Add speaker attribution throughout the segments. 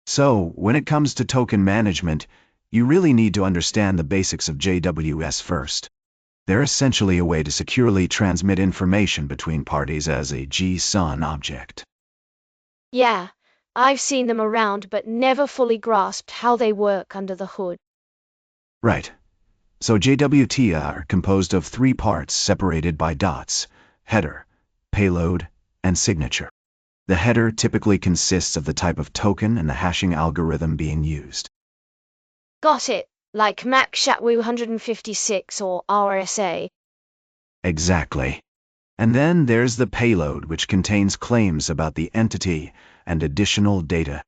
Speaker 1: So, when it comes to token management, you really need to understand the basics of JWS first. They're essentially a way to securely transmit information between parties as a JSON object.
Speaker 2: Yeah, I've seen them around but never fully grasped how they work under the hood.
Speaker 1: Right. So JWT are composed of three parts separated by dots: header, payload, and signature. The header typically consists of the type of token and the hashing algorithm being used.
Speaker 2: Got it, like MAC SHA-256 156 or RSA.
Speaker 1: Exactly. And then there's the payload, which contains claims about the entity and additional data.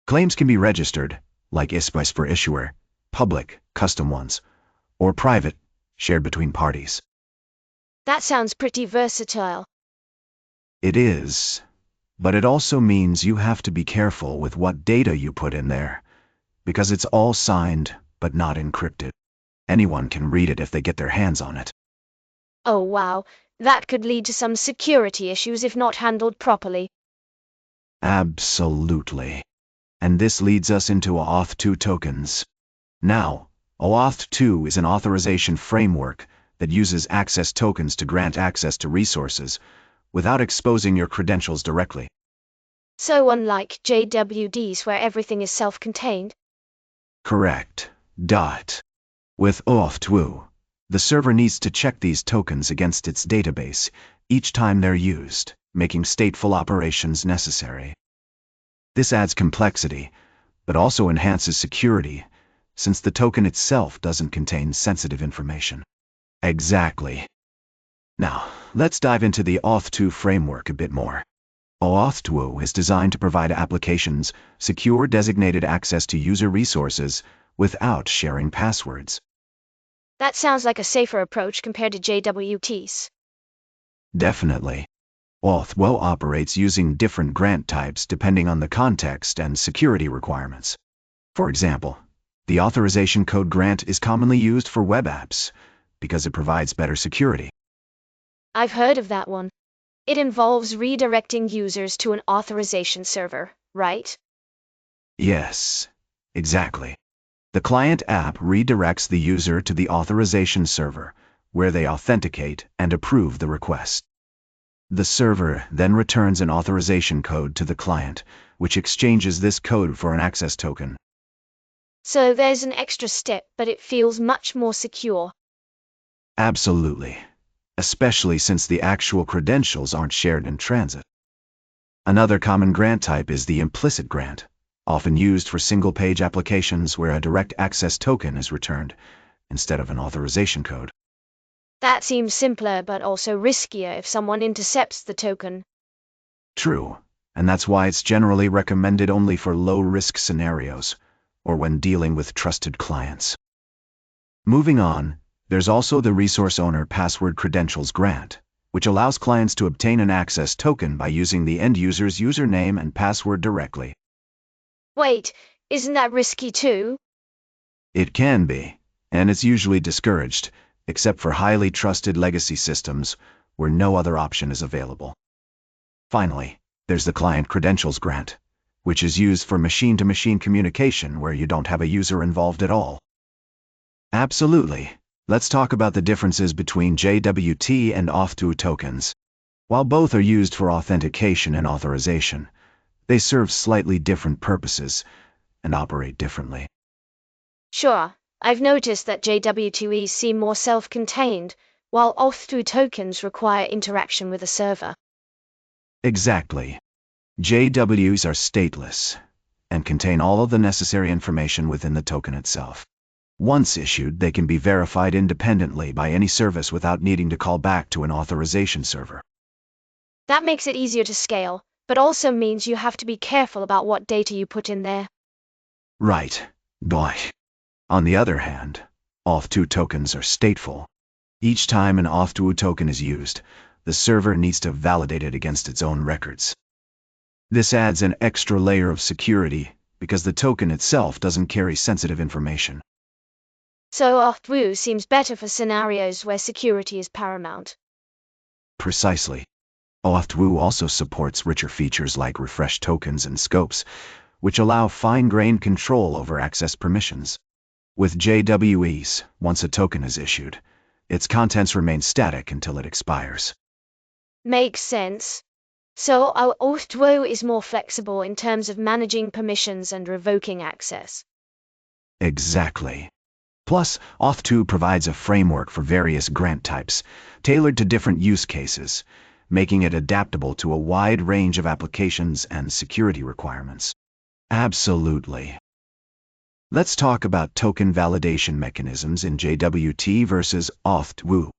Speaker 1: Claims can be registered, like ISPIS for issuer, public, custom ones, or private, shared between parties.
Speaker 2: That sounds pretty versatile.
Speaker 1: It is, but it also means you have to be careful with what data you put in there, because it's all signed but not encrypted. Anyone can read it if they get their hands on it.
Speaker 2: Oh wow, that could lead to some security issues if not handled properly.
Speaker 1: Absolutely. And this leads us into OAuth2 tokens. Now, OAuth2 is an authorization framework that uses access tokens to grant access to resources without exposing your credentials directly.
Speaker 2: So unlike JWTs where everything is self-contained?
Speaker 1: Correct. With OAuth2, the server needs to check these tokens against its database each time they're used, making stateful operations necessary. This adds complexity, but also enhances security, since the token itself doesn't contain sensitive information. Exactly. Now, let's dive into the OAuth2 framework a bit more. OAuth2 is designed to provide applications secure designated access to user resources without sharing passwords.
Speaker 2: That sounds like a safer approach compared to JWTs.
Speaker 1: Definitely. OAuth2 operates using different grant types depending on the context and security requirements. For example, the authorization code grant is commonly used for web apps because it provides better security.
Speaker 2: I've heard of that one. It involves redirecting users to an authorization server, right?
Speaker 1: Yes, exactly. The client app redirects the user to the authorization server, where they authenticate and approve the request. The server then returns an authorization code to the client, which exchanges this code for an access token.
Speaker 2: So there's an extra step, but it feels much more secure.
Speaker 1: Absolutely. Especially since the actual credentials aren't shared in transit. Another common grant type is the implicit grant, often used for single-page applications where a direct access token is returned, instead of an authorization code.
Speaker 2: That seems simpler but also riskier if someone intercepts the token.
Speaker 1: True, and that's why it's generally recommended only for low-risk scenarios, or when dealing with trusted clients. Moving on, there's also the Resource Owner Password Credentials Grant, which allows clients to obtain an access token by using the end user's username and password directly.
Speaker 2: Wait, isn't that risky too?
Speaker 1: It can be, and it's usually discouraged, except for highly trusted legacy systems where no other option is available. Finally, there's the Client Credentials Grant, which is used for machine-to-machine communication where you don't have a user involved at all. Absolutely. Let's talk about the differences between JWT and OAuth2 tokens. While both are used for authentication and authorization, they serve slightly different purposes and operate differently.
Speaker 2: Sure, I've noticed that JWTs seem more self-contained, while OAuth2 tokens require interaction with a server.
Speaker 1: Exactly. JWs are stateless and contain all of the necessary information within the token itself. Once issued, they can be verified independently by any service without needing to call back to an authorization server.
Speaker 2: That makes it easier to scale, but also means you have to be careful about what data you put in there.
Speaker 1: Right. Boy. On the other hand, OAuth2 tokens are stateful. Each time an OAuth2 token is used, the server needs to validate it against its own records. This adds an extra layer of security because the token itself doesn't carry sensitive information.
Speaker 2: So OAuth2 seems better for scenarios where security is paramount.
Speaker 1: Precisely. OAuth2 also supports richer features like refresh tokens and scopes, which allow fine-grained control over access permissions. With JWTs, once a token is issued, its contents remain static until it expires.
Speaker 2: Makes sense. So our OAuth2 is more flexible in terms of managing permissions and revoking access.
Speaker 1: Exactly. Plus, OAuth2 provides a framework for various grant types, tailored to different use cases, making it adaptable to a wide range of applications and security requirements. Absolutely. Let's talk about token validation mechanisms in JWT versus OAuth2.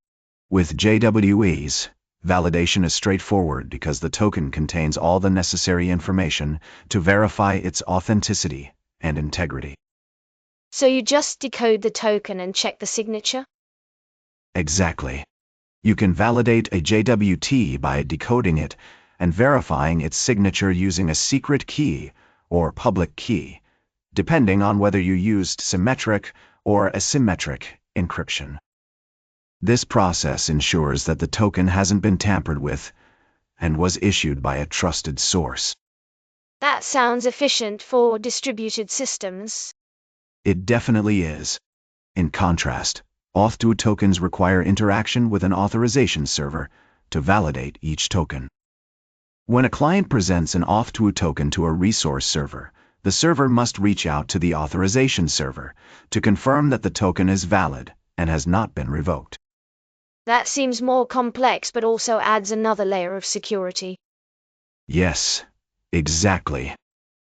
Speaker 1: With JWTs, validation is straightforward because the token contains all the necessary information to verify its authenticity and integrity.
Speaker 2: So you just decode the token and check the signature?
Speaker 1: Exactly. You can validate a JWT by decoding it and verifying its signature using a secret key or public key, depending on whether you used symmetric or asymmetric encryption. This process ensures that the token hasn't been tampered with and was issued by a trusted source.
Speaker 2: That sounds efficient for distributed systems.
Speaker 1: It definitely is. In contrast, OAuth2 tokens require interaction with an authorization server to validate each token. When a client presents an OAuth2 token to a resource server, the server must reach out to the authorization server to confirm that the token is valid and has not been revoked.
Speaker 2: That seems more complex but also adds another layer of security.
Speaker 1: Yes, exactly.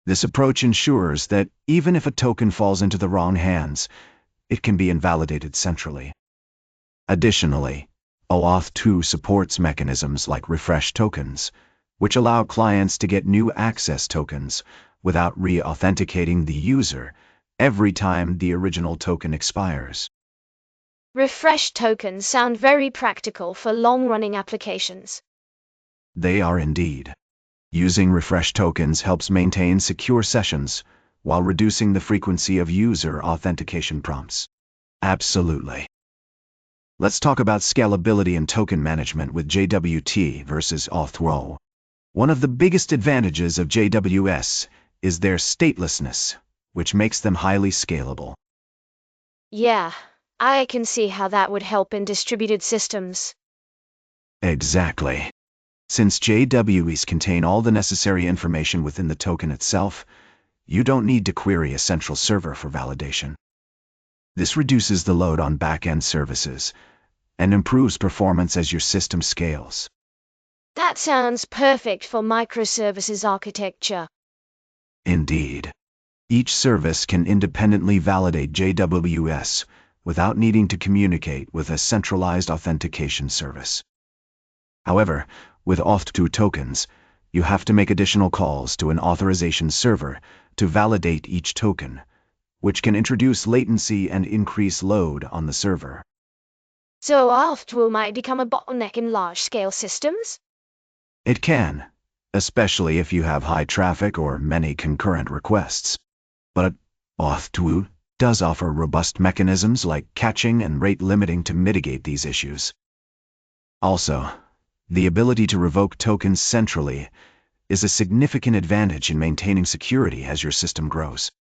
Speaker 1: This approach ensures that even if a token falls into the wrong hands, it can be invalidated centrally. Additionally, OAuth2 supports mechanisms like refresh tokens, which allow clients to get new access tokens without re-authenticating the user every time the original token expires.
Speaker 2: Refresh tokens sound very practical for long-running applications.
Speaker 1: They are indeed. Using refresh tokens helps maintain secure sessions while reducing the frequency of user authentication prompts. Absolutely. Let's talk about scalability and token management with JWT versus OAuth2. One of the biggest advantages of JWS is their statelessness, which makes them highly scalable.
Speaker 2: Yeah, I can see how that would help in distributed systems.
Speaker 1: Exactly. Since JWTs contain all the necessary information within the token itself, you don't need to query a central server for validation. This reduces the load on back-end services and improves performance as your system scales.
Speaker 2: That sounds perfect for microservices architecture.
Speaker 1: Indeed. Each service can independently validate JWS without needing to communicate with a centralized authentication service. However, with OAuth2 tokens, you have to make additional calls to an authorization server to validate each token, which can introduce latency and increase load on the server.
Speaker 2: So OAuth2 might become a bottleneck in large-scale systems?
Speaker 1: It can, especially if you have high traffic or many concurrent requests. But OAuth2 does offer robust mechanisms like caching and rate limiting to mitigate these issues. Also, the ability to revoke tokens centrally is a significant advantage in maintaining security as your system grows.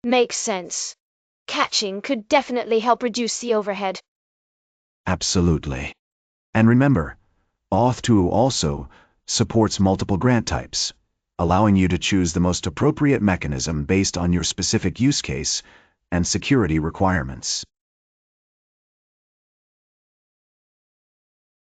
Speaker 2: Makes sense. Caching could definitely help reduce the overhead.
Speaker 1: Absolutely. And remember, OAuth2 also supports multiple grant types, allowing you to choose the most appropriate mechanism based on your specific use case and security requirements.